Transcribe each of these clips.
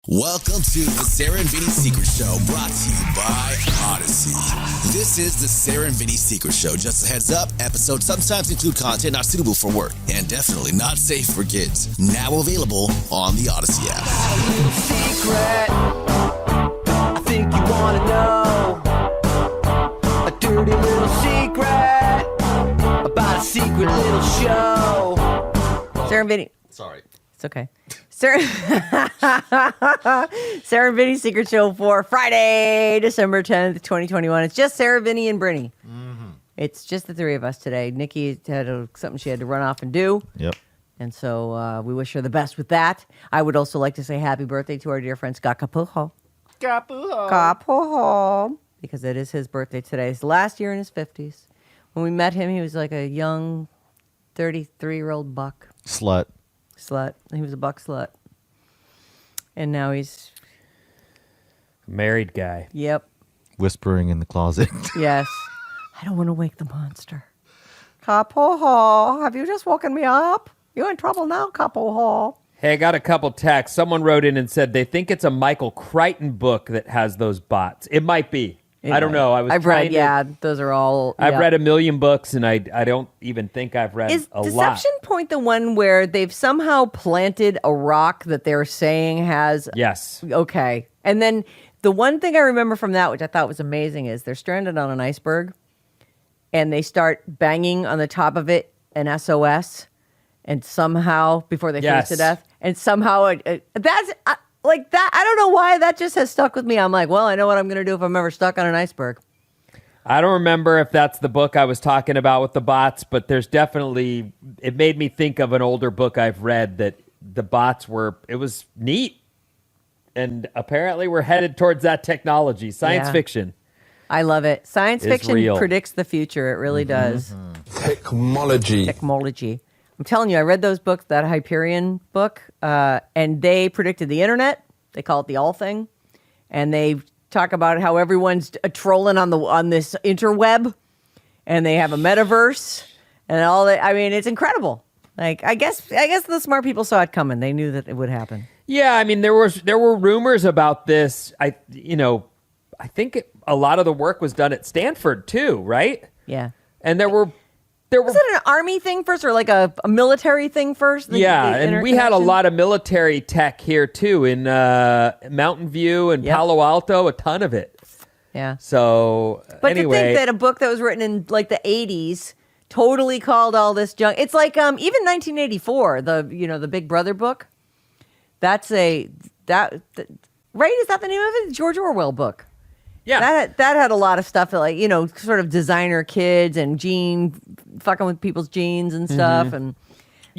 Welcome to the Sarah and Vinny Secret Show, brought to you by Odyssey. This is the Sarah and Vinny Secret Show. Just a heads up, episodes sometimes include content not suitable for work and definitely not safe for kids. Now available on the Odyssey app. Secret, I think you want to know a dirty little secret about a secret little show. Sarah and Vinny. Sorry. It's okay. Sarah and Vinny Secret Show for Friday, December 10th, 2021. It's just Sarah, Vinny, and Brinny. Mm-hmm. It's just the three of us today. Nikki had something she had to run off and do. Yep. And so we wish her the best with that. I would also like to say happy birthday to our dear friend Scott Capujo. Capujo. Because it is his birthday today. It's the last year in his 50s. When we met him, he was like a young 33-year-old buck. Slut. He was a buck slut. And now he's... Married guy. Yep. Whispering in the closet. Yes. I don't want to wake the monster. Capoho, have you just woken me up? You in trouble now, Capoho? Hey, I got a couple texts. Someone wrote in and said they think it's a Michael Crichton book that has those bots. It might be. I don't know. I've read, those are all... I've read a million books, and I don't even think I've read a lot. Is Deception Point the one where they've somehow planted a rock that they're saying has... Yes. Okay. And then the one thing I remember from that, which I thought was amazing, is they're stranded on an iceberg, and they start banging on the top of it an SOS, and somehow, before they freeze to death, and somehow... that's... like that, I don't know why that just has stuck with me. I'm like, well, I know what I'm going to do if I'm ever stuck on an iceberg. I don't remember if that's the book I was talking about with the bots, but there's definitely, it made me think of an older book I've read that the bots were, it was neat. And apparently we're headed towards that technology. Science fiction. I love it. Science fiction real. Predicts the future. It really does. Technology. I'm telling you, I read those books, that Hyperion book, and they predicted the internet. They call it the all thing. And they talk about how everyone's trolling on this interweb, and they have a metaverse and all that. I mean, it's incredible. Like, I guess the smart people saw it coming. They knew that it would happen. Yeah, I mean, there were rumors about this. I think a lot of the work was done at Stanford too, right? Yeah. And there was it an army thing first or like a military thing first? And we had a lot of military tech here too in Mountain View and Palo Alto, a ton of it. Yeah. So, but anyway. to think that a book that was written in like the 80s totally called all this junk. It's like even 1984, the Big Brother book. That's right? Is that the name of it? The George Orwell book. Yeah. That had a lot of stuff that, like, sort of designer kids and fucking with people's genes and stuff. Mm-hmm. And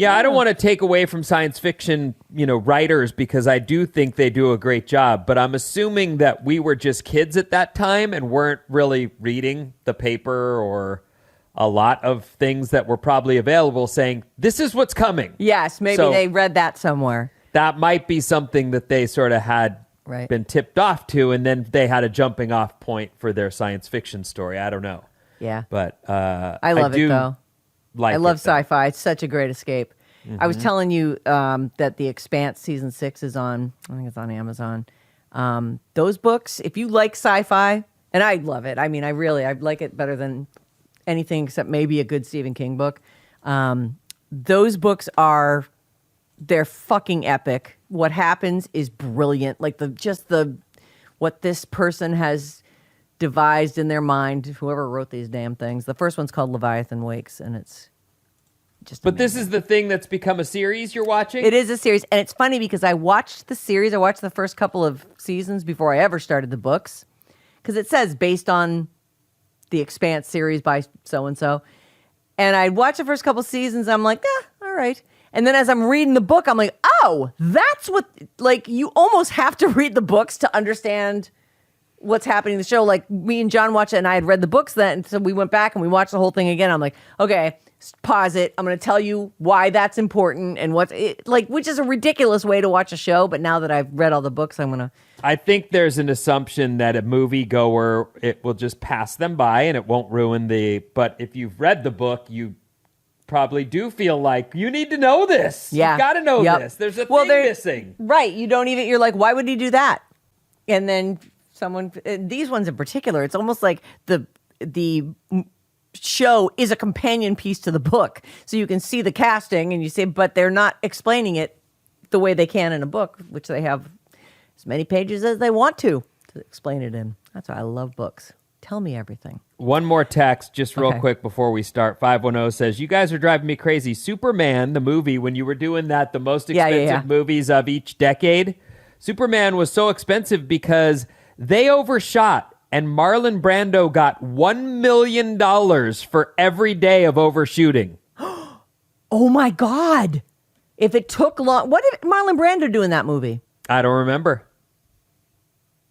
I don't want to take away from science fiction, writers, because I do think they do a great job. But I'm assuming that we were just kids at that time and weren't really reading the paper or a lot of things that were probably available saying, this is what's coming. Yes, maybe they read that somewhere. That might be something that they sort of had been tipped off to, and then they had a jumping off point for their science fiction story. I don't know. Yeah. But I love it, though. I love sci-fi. It's such a great escape. Mm-hmm. I was telling you that The Expanse season 6 is on, I think it's on Amazon. Those books, if you like sci-fi, and I love it. I mean, I like it better than anything except maybe a good Stephen King book. Those books they're fucking epic. What happens is brilliant. Like what this person has devised in their mind, whoever wrote these damn things. The first one's called Leviathan Wakes, and it's just amazing. This is the thing that's become a series you're watching? It is a series, and it's funny because I watched the series. I watched the first couple of seasons before I ever started the books, because it says based on the Expanse series by so-and-so. And I watched the first couple seasons. I'm like, all right. And then as I'm reading the book, I'm like, oh, that's what, like, you almost have to read the books to understand what's happening in the show. Like, me and John watched it, and I had read the books then, and so we went back and we watched the whole thing again. I'm like, okay, pause it. I'm going to tell you why that's important and which is a ridiculous way to watch a show. But now that I've read all the books, I'm going to. I think there's an assumption that a moviegoer, it will just pass them by and it won't ruin but if you've read the book, you probably do feel like you need to know this. Yeah. You got to know Yep. this. There's a Well, thing there- missing. Right. You're like, why would he do that? And then these ones in particular, it's almost like the show is a companion piece to the book. So you can see the casting and you say, but they're not explaining it the way they can in a book, which they have as many pages as they want to explain it in. That's why I love books. Tell me everything. One more text, just real Okay. quick before we start. 510 says, you guys are driving me crazy. Superman, the movie, when you were doing that, the most Yeah, expensive movies of each decade, Superman was so expensive because they overshot, and Marlon Brando got $1 million for every day of overshooting. Oh my God. If it took long, what did Marlon Brando do in that movie? I don't remember.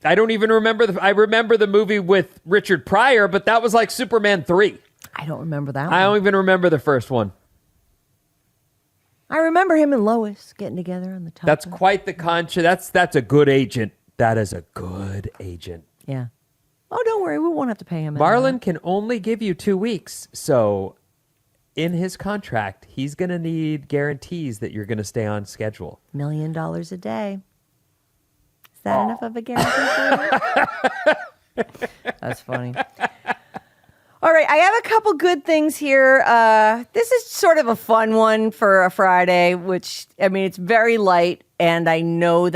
I don't even remember. I remember the movie with Richard Pryor, but that was like Superman 3. I don't remember that I one. don't even remember the first one. I remember him and Lois getting together on the top. That's quite the conscience. That's a good agent. That is a good agent. Yeah. Oh, don't worry. We won't have to pay him. anymore. Marlon can only give you 2 weeks. So in his contract, he's going to need guarantees that you're going to stay on schedule. $1 million a day. Is that enough of a guarantee for you? That's funny. All right. I have a couple good things here. This is sort of a fun one for a Friday, which, I mean, it's very light. And I know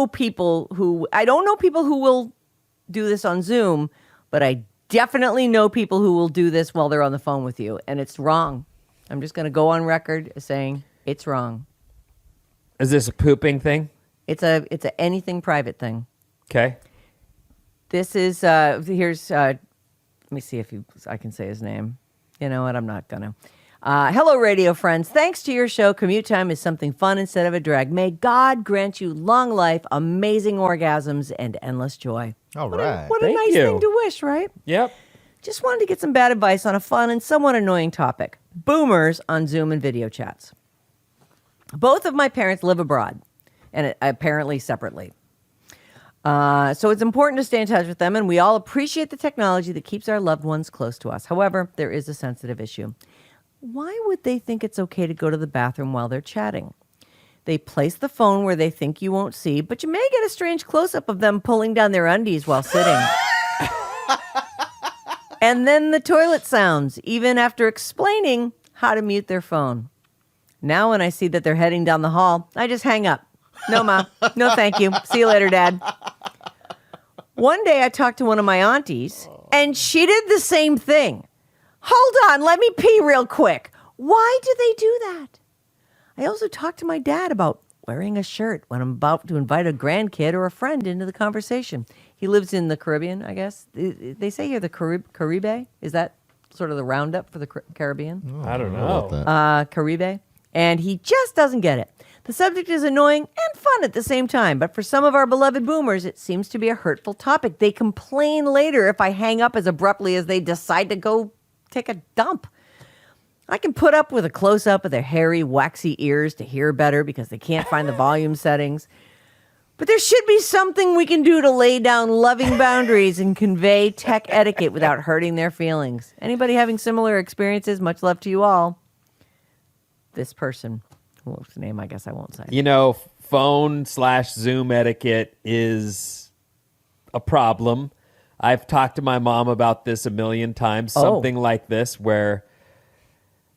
people who, I don't know people who will do this on Zoom, but I definitely know people who will do this while they're on the phone with you, and it's wrong. I'm just going to go on record as saying it's wrong. Is this a pooping thing? It's a anything private thing. Okay. This is here's let me see if I can say his name. You know what? I'm not gonna. Hello, radio friends. Thanks to your show, commute time is something fun instead of a drag. May God grant you long life, amazing orgasms, and endless joy. All What right. a Thank nice you. thing to wish, right? Yep. Just wanted to get some bad advice on a fun and somewhat annoying topic. Boomers on Zoom and video chats. Both of my parents live abroad, and apparently separately. So it's important to stay in touch with them, and we all appreciate the technology that keeps our loved ones close to us. However, there is a sensitive issue. Why would they think it's okay to go to the bathroom while they're chatting? They place the phone where they think you won't see, but you may get a strange close-up of them pulling down their undies while sitting. And then the toilet sounds, even after explaining how to mute their phone. Now when I see that they're heading down the hall, I just hang up. No, Ma. No, thank you. See you later, Dad. One day I talked to one of my aunties, and she did the same thing. Hold on, let me pee real quick. Why do they do that? I also talked to my dad about wearing a shirt when I'm about to invite a grandkid or a friend into the conversation. He lives in the Caribbean, I guess. They say here the Caribe. Is that sort of the roundup for the Caribbean? I don't about know. that. Caribe. And he just doesn't get it. The subject is annoying and fun at the same time, but for some of our beloved boomers, it seems to be a hurtful topic. They complain later if I hang up as abruptly as they decide to go take a dump. I can put up with a close-up of their hairy, waxy ears to hear better because they can't find the volume settings. But there should be something we can do to lay down loving boundaries and convey tech etiquette without hurting their feelings. Anybody having similar experiences? Much love to you all. This person, what's the name? I guess I won't say. You know, phone/Zoom etiquette is a problem. I've talked to my mom about this a million times. Oh. Something like this where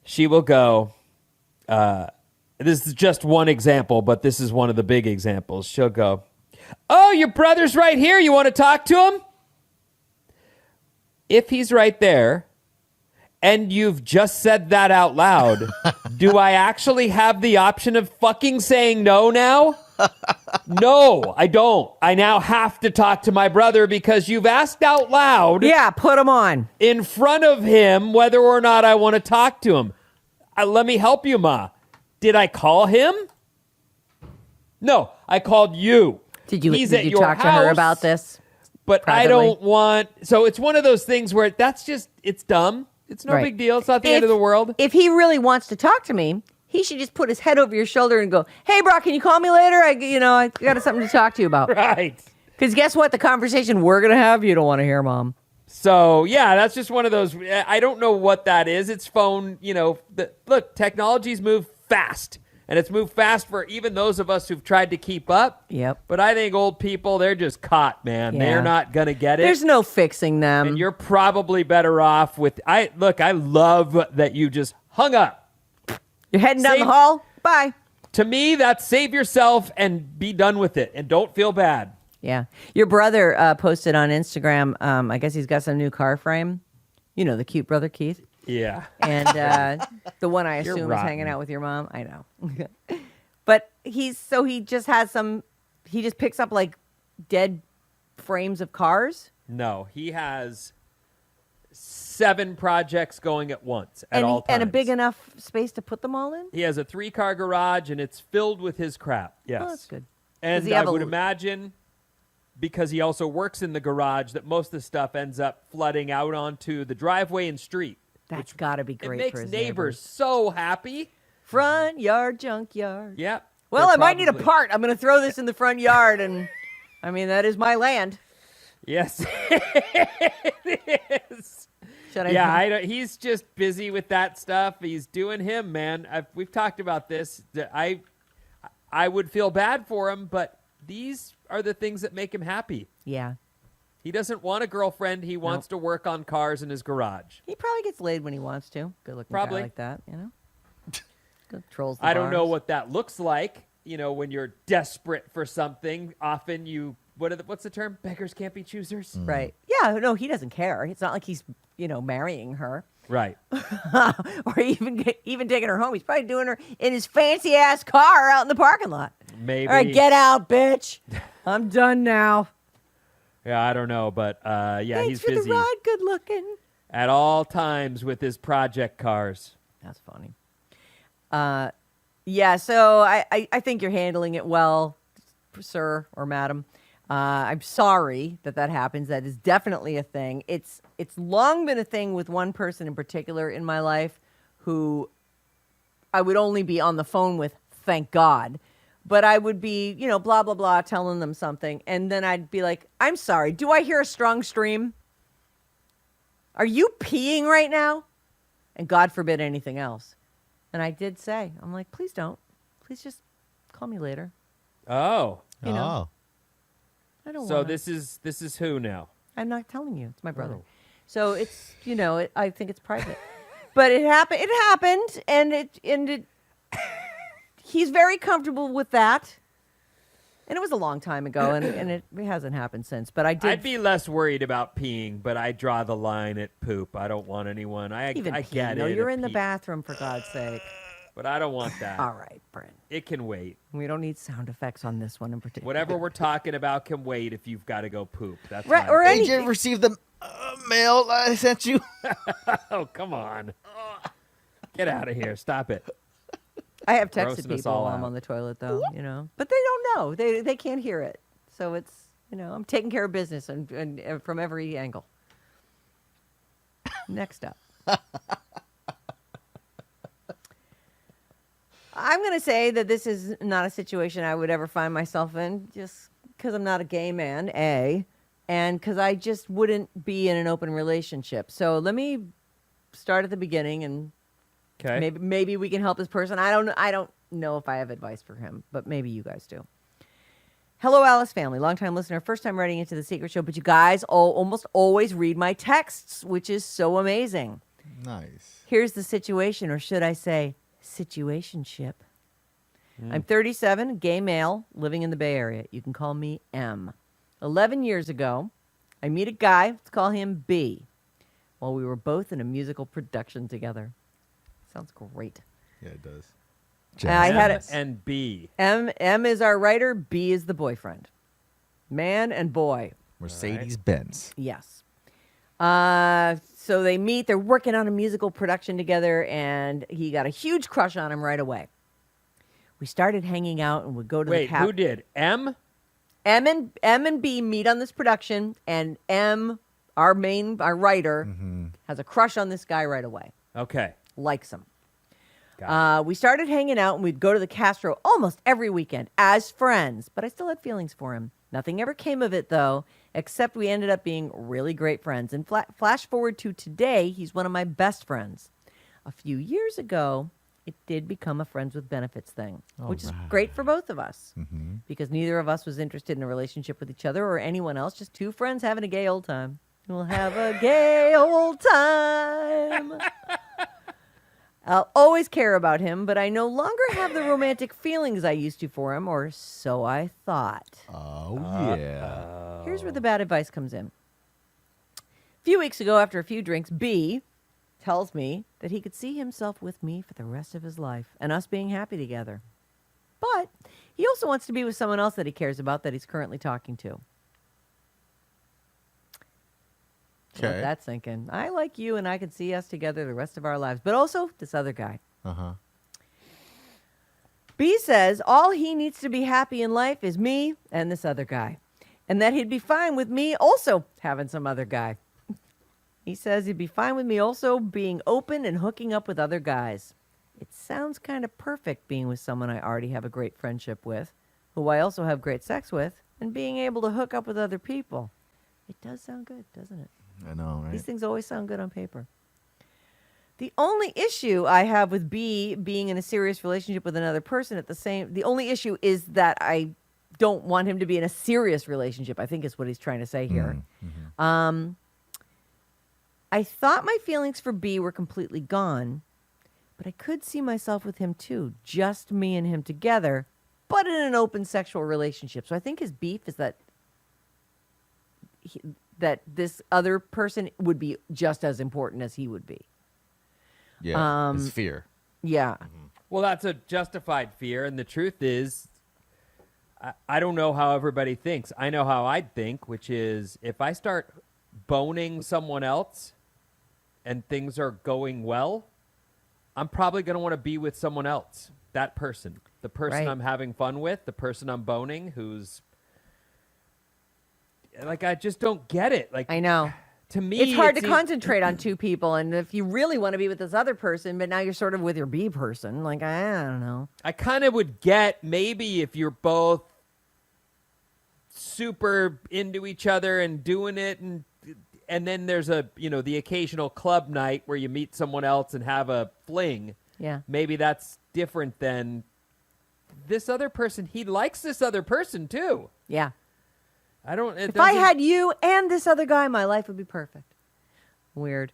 she will go, this is just one example, but this is one of the big examples. She'll go, oh, your brother's right here. You want to talk to him? If he's right there, and you've just said that out loud, do I actually have the option of fucking saying no now? No, I don't. I now have to talk to my brother because you've asked out loud Yeah, put them on. in front of him whether or not I want to talk to him. Let me help you, Ma. Did I call him? No, I called you. Did you at your talk to her house, about this? But I privately? don't want... So it's one of those things where that's just... It's dumb. It's no Right. big deal. It's not the end of the world. If he really wants to talk to me, he should just put his head over your shoulder and go, "Hey, Brock, can you call me later? I got something to talk to you about." Right. Because guess what? The conversation we're gonna have, you don't want to hear, Mom. So, yeah, that's just one of those. I don't know what that is. It's phone, look, technology's moved fast. And it's moved fast for even those of us who've tried to keep up. Yep. But I think old people, they're just caught, man. Yeah. They're not going to get it. There's no fixing them. And you're probably better off with. I love that you just hung up. You're heading down the hall? Bye. To me, that's save yourself and be done with it. And don't feel bad. Yeah. Your brother posted on Instagram, I guess he's got some new car frame. You know, the cute brother Keith. Yeah. And the one I assume is rotten. hanging out with your mom. I know. But he just has he just picks up like dead frames of cars. No, he has 7 projects going at once at all times. And a big enough space to put them all in? He has a 3-car garage, and it's filled with his crap. Yes. Oh, that's good. And I would imagine, because he also works in the garage, that most of the stuff ends up flooding out onto the driveway and street. That's got to be great. It makes for his neighbors so happy. Front yard, junkyard. Yeah. Well, I might need a part. I'm going to throw this in the front yard, and I mean, that is my land. Yes, it is. Should I? Yeah, he's just busy with that stuff. He's doing him, man. We've talked about this. I would feel bad for him, but these are the things that make him happy. Yeah. He doesn't want a girlfriend. He wants to work on cars in his garage. He probably gets laid when he wants to. Good looking guy like that, you know? Controls the I don't know bars. what that looks like. When you're desperate for something, often what's the term? Beggars can't be choosers. Right. Yeah, no, he doesn't care. It's not like he's, marrying her. Right. Or even taking her home. He's probably doing her in his fancy ass car out in the parking lot. Maybe. All right, get out, bitch. I'm done now. Yeah, I don't know, but Thanks he's for busy the ride, good looking. at all times with his project cars. That's funny. Yeah, so I think you're handling it well, sir or madam. I'm sorry that happens. That is definitely a thing. It's long been a thing with one person in particular in my life who I would only be on the phone with, thank God. But I would be, blah, blah, blah, telling them something. And then I'd be like, I'm sorry, do I hear a strong stream? Are you peeing right now? And God forbid anything else. And I did say, I'm like, please don't. Please just call me later. Oh. You know. I don't So want this is who now? I'm not telling you. It's my brother. Oh. So it's, I think it's private. But it happened, and it he's very comfortable with that. And it was a long time ago, and it hasn't happened since. But I'd be less worried about peeing, but I draw the line at poop. I don't want anyone. I get No, it. you're in the bathroom, for God's sake. But I don't want that. All right, Brent. It can wait. We don't need sound effects on this one in particular. Whatever we're talking about can wait if you've got to go poop. That's Right, my or opinion. Did you receive the mail I sent you? Oh, come on. Get out of here. Stop it. I have texted Grossing us people all while I'm out. on the toilet, though, But they don't know. They can't hear it. So it's, I'm taking care of business and from every angle. Next up. I'm going to say that this is not a situation I would ever find myself in, just because I'm not a gay man, A, and because I just wouldn't be in an open relationship. So let me start at the beginning, and Okay. maybe we can help this person. I don't know if I have advice for him, but maybe you guys do. Hello, Alice family, longtime listener, first time writing into the Secret Show, but you guys almost always read my texts, which is so amazing. Nice. Here's the situation, or should I say, situationship. I'm 37, gay male, living in the Bay Area. You can call me M. 11 years ago, I meet a guy, let's call him B, while we were both in a musical production together. Sounds great. Yeah, it does. I had M it. and B. M is our writer, B is the boyfriend. Man and boy. Mercedes Benz. Yes. So they meet, they're working on a musical production together, and he got a huge crush on him right away. We started hanging out and would go to Wait, the who did? M? M and B meet on this production, and M, our writer, has a crush on this guy right away. Okay. Likes him. We started hanging out, and we'd go to the Castro almost every weekend as friends, but I still had feelings for him. Nothing ever came of it, though, except we ended up being really great friends. And flash forward to today, he's one of my best friends. A few years ago, it did become a friends with benefits thing, which is great for both of us because neither of us was interested in a relationship with each other or anyone else, just two friends having a gay old time. We'll have a gay old time. I'll always care about him, but I no longer have the romantic feelings I used to for him, or so I thought. Oh, yeah. Here's where the bad advice comes in. A few weeks ago, after a few drinks, B tells me that he could see himself with me for the rest of his life and us being happy together. But he also wants to be with someone else that he cares about that he's currently talking to. Okay. Let that sink in. I like you and I could see us together the rest of our lives. But also this other guy. B says all he needs to be happy in life is me and this other guy. And that he'd be fine with me also having some other guy. He says he'd be fine with me also being open and hooking up with other guys. It sounds kind of perfect being with someone I already have a great friendship with, who I also have great sex with, and being able to hook up with other people. It does sound good, doesn't it? I know, right? These things always sound good on paper. The only issue I have with B being in a serious relationship with another person the only issue is that I don't want him to be in a serious relationship, I think is what he's trying to say here. I thought my feelings for B were completely gone, but I could see myself with him too, just me and him together, but in an open sexual relationship. So I think his beef is that that this other person would be just as important as he would be. Yeah, it's fear. Yeah. Well, that's a justified fear, and the truth is, I don't know how everybody thinks. I know how I'd think, which is if I start boning someone else and things are going well, I'm probably going to want to be with someone else, that person. The person Right. I'm having fun with, the person I'm boning, who's... Like, I just don't get it. Like, I know. to me, It's hard to seems- concentrate on two people. And if you really want to be with this other person, but now you're sort of with your B person, like, I don't know. I kind of would get maybe if you're both super into each other and doing it, and then there's the occasional club night where you meet someone else and have a fling. Yeah. Maybe that's different than this other person. He likes this other person too. Yeah. I don't. If I had you and this other guy, my life would be perfect. Weird.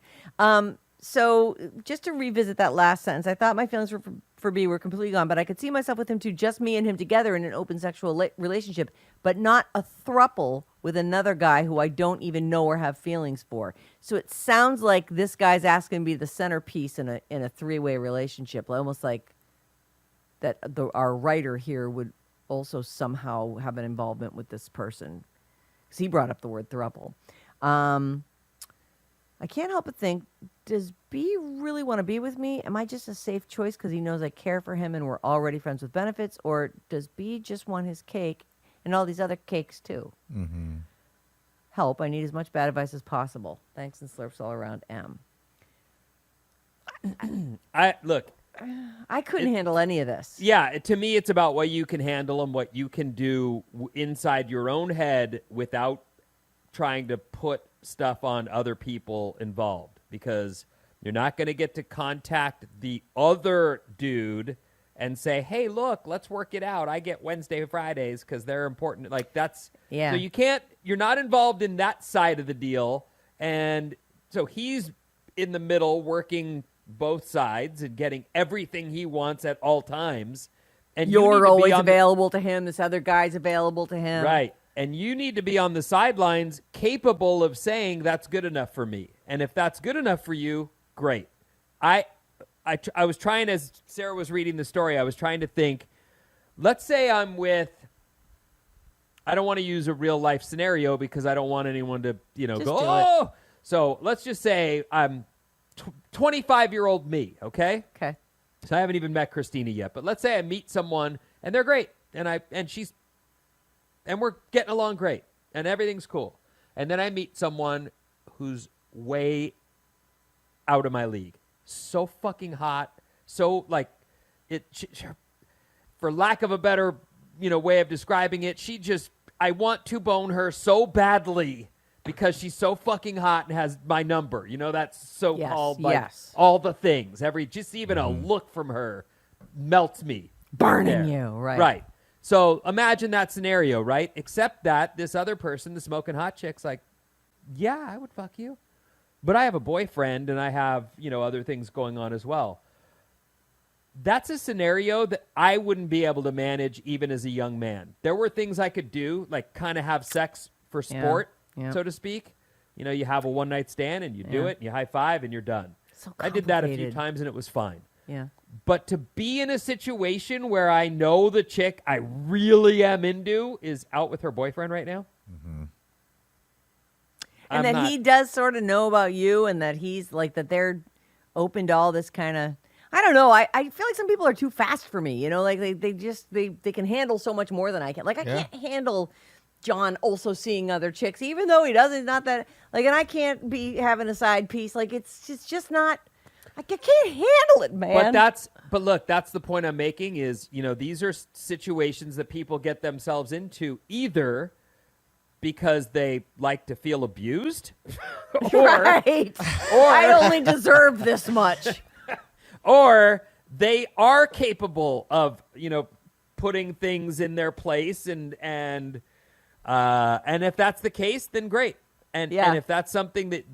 So just to revisit that last sentence, I thought my feelings for B were completely gone, but I could see myself with him too, just me and him together in an open sexual relationship, but not a throuple with another guy who I don't even know or have feelings for. So it sounds like this guy's asking to be the centerpiece in a three-way relationship, almost like that our writer here would also somehow have an involvement with this person. Because he brought up the word throuple. I can't help but think, does B really want to be with me? Am I just a safe choice because he knows I care for him and we're already friends with benefits? Or does B just want his cake and all these other cakes too? Help. I need as much bad advice as possible. Thanks and slurps all around, M. Look. I couldn't handle any of this. Yeah, to me, it's about what you can handle and what you can do inside your own head without trying to put stuff on other people involved, because you're not going to get to contact the other dude and say, hey, look, let's work it out. I get Wednesday, Fridays because they're important. Like, that's, Yeah. So you're not involved in that side of the deal. And so he's in the middle working both sides and getting everything he wants at all times. And you need You're to be always on the- available to him. This other guy's available to him. Right. And you need to be on the sidelines capable of saying that's good enough for me. And if that's good enough for you, great. I was trying, as Sarah was reading the story, I was trying to think, let's say I'm with, I don't want to use a real life scenario because I don't want anyone to, Just go, do it. oh. So let's just say I'm 25-year-old me, okay? Okay. So I haven't even met Christina yet, but let's say I meet someone and they're great, and we're getting along great, and everything's cool. And then I meet someone who's way out of my league. So fucking hot, so like for lack of a better, way of describing it, I want to bone her so badly because she's so fucking hot and has my number. That's so-called all the things. Just even a look from her melts me. Burning you, right. Right. So imagine that scenario, right? Except that this other person, the smoking hot chick's like, yeah, I would fuck you. But I have a boyfriend and I have, other things going on as well. That's a scenario that I wouldn't be able to manage even as a young man. There were things I could do, like kind of have sex for sport, so to speak. You have a one-night stand and you do it and you high five and you're done. So I did that a few times and it was fine. Yeah. But to be in a situation where I know the chick I really am into is out with her boyfriend right now. Mm-hmm. And that he does sort of know about you and that he's like, that they're open to all this kind of, I don't know. I feel like some people are too fast for me, like they can handle so much more than I can. Like I can't handle John also seeing other chicks, even though he doesn't, not that like, and I can't be having a side piece. Like it's just not, I can't handle it, man. But look, that's the point I'm making is, these are situations that people get themselves into either because they like to feel abused right. Or I only deserve this much. Or they are capable of, putting things in their place and if that's the case, then great. And if that's something that,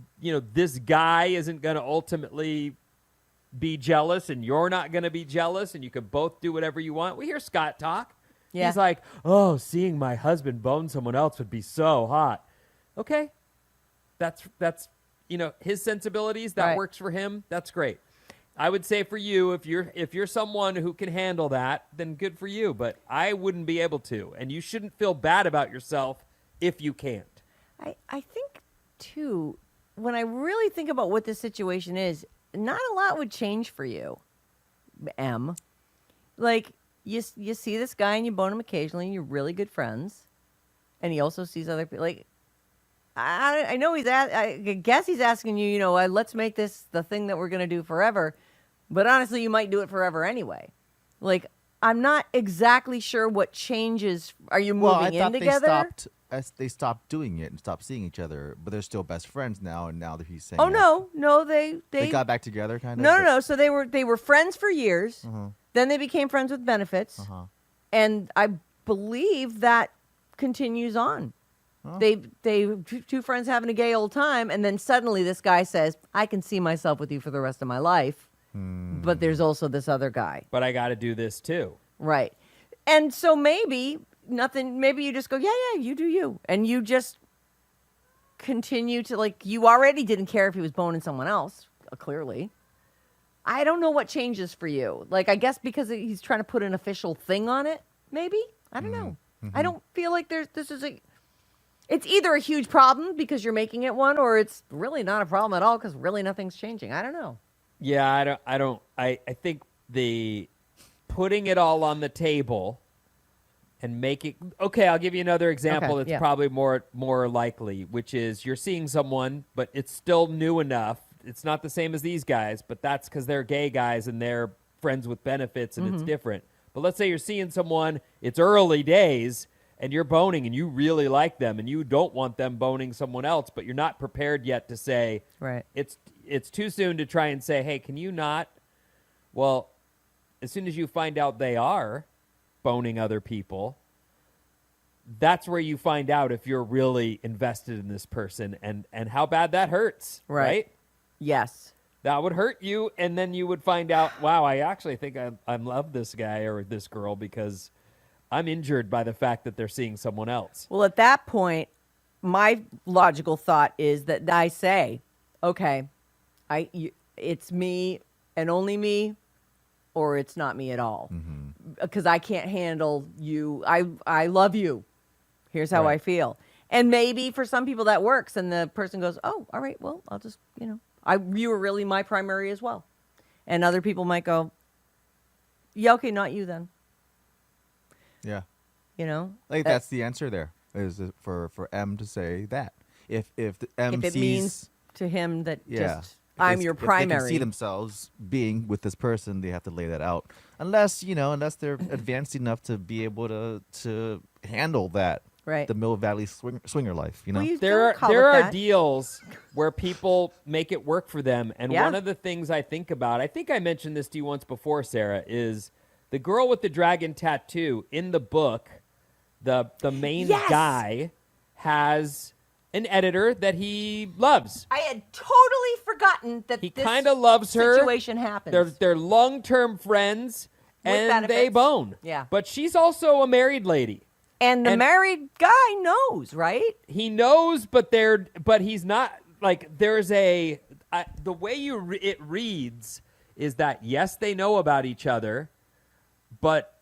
this guy isn't going to ultimately be jealous and you're not going to be jealous and you can both do whatever you want. We hear Scott talk. Yeah. He's like, oh, seeing my husband bone someone else would be so hot. Okay. That's his sensibilities. That works for him. That's great. I would say for you, if you're someone who can handle that, then good for you. But I wouldn't be able to. And you shouldn't feel bad about yourself if you can't. I think, too, when I really think about what this situation is, not a lot would change for you, M. Like, you see this guy and you bone him occasionally and you're really good friends. And he also sees other people. Like, I know I guess he's asking you, let's make this the thing that we're going to do forever. But honestly, you might do it forever anyway. Like, I'm not exactly sure what changes. Are you moving in together? They stopped doing it and stopped seeing each other, but they're still best friends now. And now that he's saying, no, they got back together, kind of. No. So they were friends for years. Then they became friends with benefits, and I believe that continues on. Oh. They two friends having a gay old time, and then suddenly this guy says, "I can see myself with you for the rest of my life," but there's also this other guy. But I got to do this too, right? And so maybe nothing. Maybe you just go, yeah, you do you, and you just continue to like. You already didn't care if he was boning someone else, clearly. I don't know what changes for you. Like, I guess because he's trying to put an official thing on it, maybe? I don't know. I don't feel like it's either a huge problem because you're making it one, or it's really not a problem at all because really nothing's changing. I don't know. Yeah, I think the putting it all on the table and making, okay, I'll give you another example that's probably more likely, which is you're seeing someone, but it's still new enough. It's not the same as these guys, but that's because they're gay guys and they're friends with benefits and it's different. But let's say you're seeing someone, it's early days, and you're boning and you really like them and you don't want them boning someone else, but you're not prepared yet to say, right. It's too soon to try and say, hey, can you not? Well, as soon as you find out they are boning other people, that's where you find out if you're really invested in this person and how bad that hurts, right? Yes. That would hurt you, and then you would find out, wow, I actually think I love this guy or this girl because I'm injured by the fact that they're seeing someone else. Well, at that point, my logical thought is that I say, okay, it's me and only me, or it's not me at all. Because I can't handle you. I love you. Here's how I feel. And maybe for some people that works, and the person goes, oh, all right, well, I'll just, you were really my primary as well. And other people might go, yeah, okay, not you then. Yeah. Like that's the answer there, is for M to say that. If M if it sees, means to him that just I'm your If they primary. can see themselves being with this person, they have to lay that out. Unless they're advanced enough to be able to handle that. Right. The Mill Valley swinger life. Well, you There can call are it that. deals where people make it work for them, and Yeah. one of the things I think about, I think I mentioned this to you once before, Sarah, is the girl with the dragon tattoo in the book. The main Yes! guy has an editor that he loves. I had totally forgotten that He this kind of loves her. situation happens. They're long-term friends, With and they benefits. bone. Yeah. But she's also a married lady. and the and- married guy knows, right? He knows, but he's not like there's the way it reads is that yes, they know about each other, but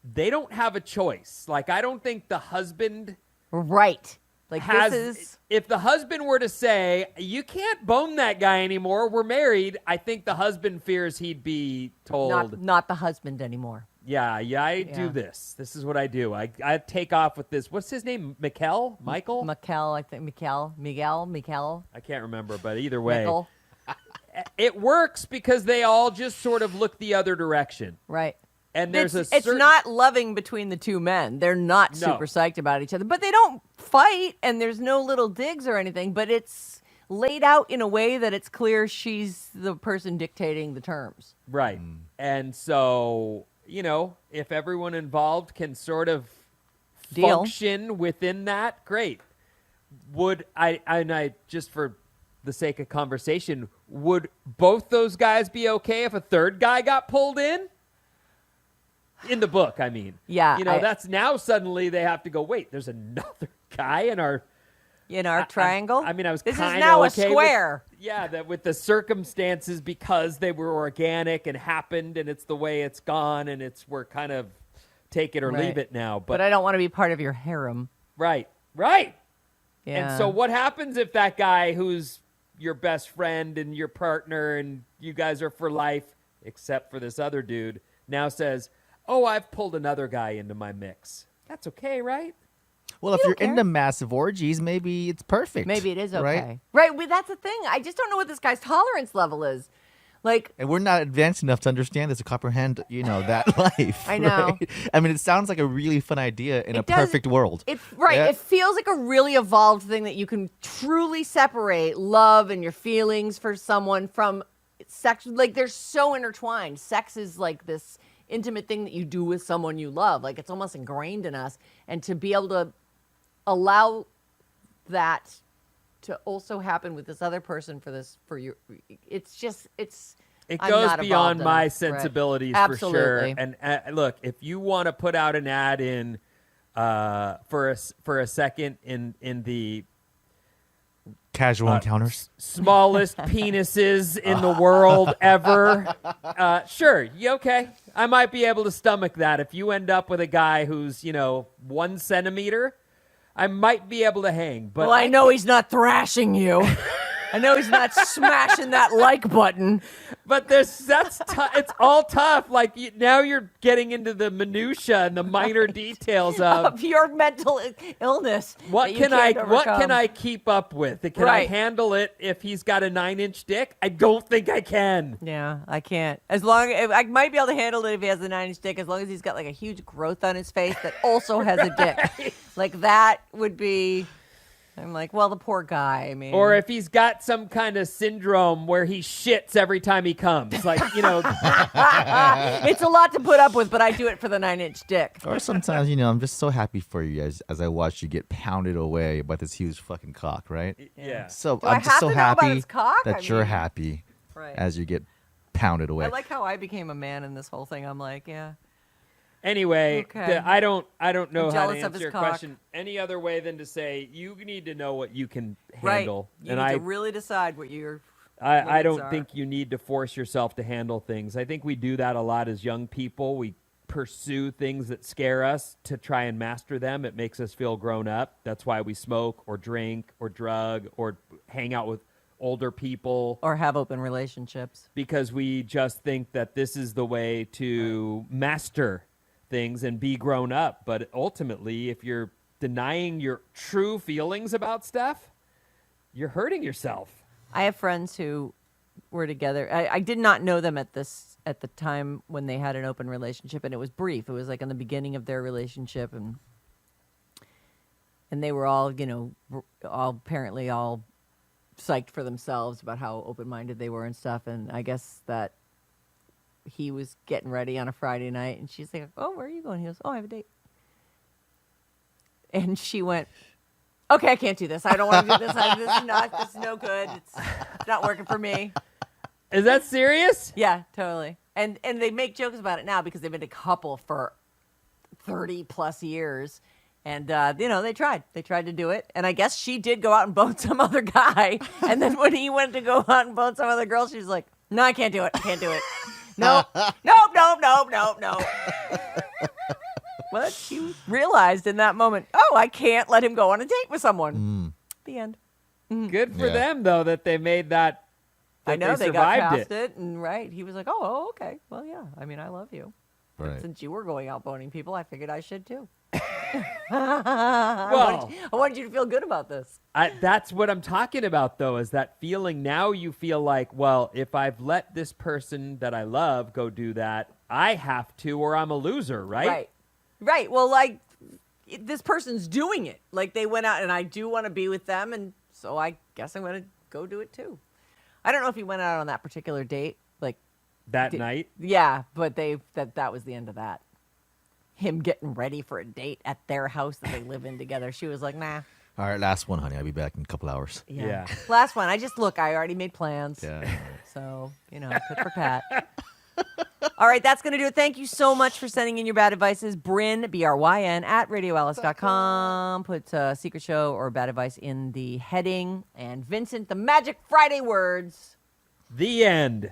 they don't have a choice. Like I don't think the husband Right. Like has. this is If the husband were to say you can't bone that guy anymore, we're married, I think the husband fears he'd be told. not the husband anymore. Yeah, I do Yeah. this. This is what I do. I take off with this. What's his name? Michael? Miguel, I think Miguel. I can't remember, but either way, Michael. it works because they all just sort of look the other direction. Right. And there's it's certain... not loving between the two men. They're not No. super psyched about each other, but they don't fight, and there's no little digs or anything. But it's laid out in a way that it's clear she's the person dictating the terms. Right. And so, if everyone involved can sort of Deal. function within that, great. Would I just for the sake of conversation, would both those guys be okay if a third guy got pulled in? In the book, I mean. Yeah, that's now suddenly they have to go, wait, there's another guy in our triangle. I mean, I was This is kinda now a okay square. that with the circumstances because they were organic and happened and it's the way it's gone and we're kind of take it or Right. leave it now. But I don't want to be part of your harem. Right. Yeah. And so what happens if that guy who's your best friend and your partner and you guys are for life, except for this other dude, now says, oh, I've pulled another guy into my mix. That's okay, right? Well, if don't you're care. into massive orgies, maybe it's perfect. Maybe it is okay. Right? Right. Well, that's the thing. I just don't know what this guy's tolerance level is. Like, And we're not advanced enough to understand this, to comprehend, that life. I know. right? I mean, it sounds like a really fun idea in It a does- perfect world. Right. Yeah. It feels like a really evolved thing that you can truly separate love and your feelings for someone from sex. Like, they're so intertwined. Sex is like this intimate thing that you do with someone you love. Like, it's almost ingrained in us. And to be able to allow that to also happen with this other person for you, it's It I'm goes not beyond evolved my enough. Right. sensibilities for sure. Absolutely. And look, if you want to put out an ad in for a second in the Casual encounters. smallest penises in the world ever, sure, okay. I might be able to stomach that. If you end up with a guy who's 1 centimeter, I might be able to hang. But Well, I know he's not thrashing you. I know he's not smashing that like button. But it's all tough. Like now you're getting into the minutia and the minor details of Of your mental illness. what that you can can't what can overcome. I keep up with? Can I Right. handle it if he's got a 9-inch dick? I don't think I can. Yeah, I can't. I might be able to handle it if he has a 9-inch dick, as long as he's got like a huge growth on his face that also has a dick. Like that would be. I'm like, well, the poor guy. I mean, Or if he's got some kind of syndrome where he shits every time he comes, like it's a lot to put up with, but I do it for the 9-inch dick. Or sometimes, I'm just so happy for you as I watch you get pounded away by this huge fucking cock, right? yeah. So I I'm just have so to know about happy his cock? that I you're mean- happy Right. as you get pounded away. I like how I became a man in this whole thing. I'm like, yeah. Anyway, Okay. I don't know I'm how to jealous of answer his your cock. question any other way than to say you need to know what you can Right. handle. You And need to really decide what you're. I limits don't are. think you need to force yourself to handle things. I think we do that a lot as young people. We pursue things that scare us to try and master them. It makes us feel grown up. That's why we smoke or drink or drug or hang out with older people, Or have open relationships. because we just think that this is the way to master things and be grown up. But ultimately, if you're denying your true feelings about stuff, you're hurting yourself. I have friends who were together. I did not know them at the time when they had an open relationship, and it was brief. It was like in the beginning of their relationship, and they were all, apparently all psyched for themselves about how open-minded they were and stuff. And I guess that he was getting ready on a Friday night, and she's like, "Oh, where are you going?" He goes, "Oh, I have a date." And she went, "Okay, I can't do this. I don't want to do this. This is no good. It's not working for me." Is that serious? Yeah, totally. And they make jokes about it now because they've been a couple for 30 plus years. And, they tried to do it. And I guess she did go out and bone some other guy. And then when he went to go out and bone some other girl, she was like, "No, I can't do it. I can't do it. No, nope. But she realized in that moment, oh, I can't let him go on a date with someone. The end. Good for them, though, that they made that. I know they got survived past it. And right, he was like, oh, okay. Well, yeah. I mean, I love you. Right. Since you were going out boning people, I figured I should too. Well, I wanted you to feel good about this. That's what I'm talking about, though, is that feeling. Now you feel like, well, if I've let this person that I love go do that, I have to, or I'm a loser, right? Right. Well, like, this person's doing it. Like, they went out, and I do want to be with them, and so I guess I'm going to go do it too. I don't know if he went out on that particular date, like That night? Yeah, but that was the end of that. Him getting ready for a date at their house that they live in together. She was like, nah. All right, last one, honey. I'll be back in a couple hours. Yeah. Last one. I already made plans. Yeah. So, tit for tat. All right, that's going to do it. Thank you so much for sending in your bad advices. Bryn, B-R-Y-N, at radioalice.com. Put Secret Show or Bad Advice in the heading. And Vincent, the Magic Friday words. The end.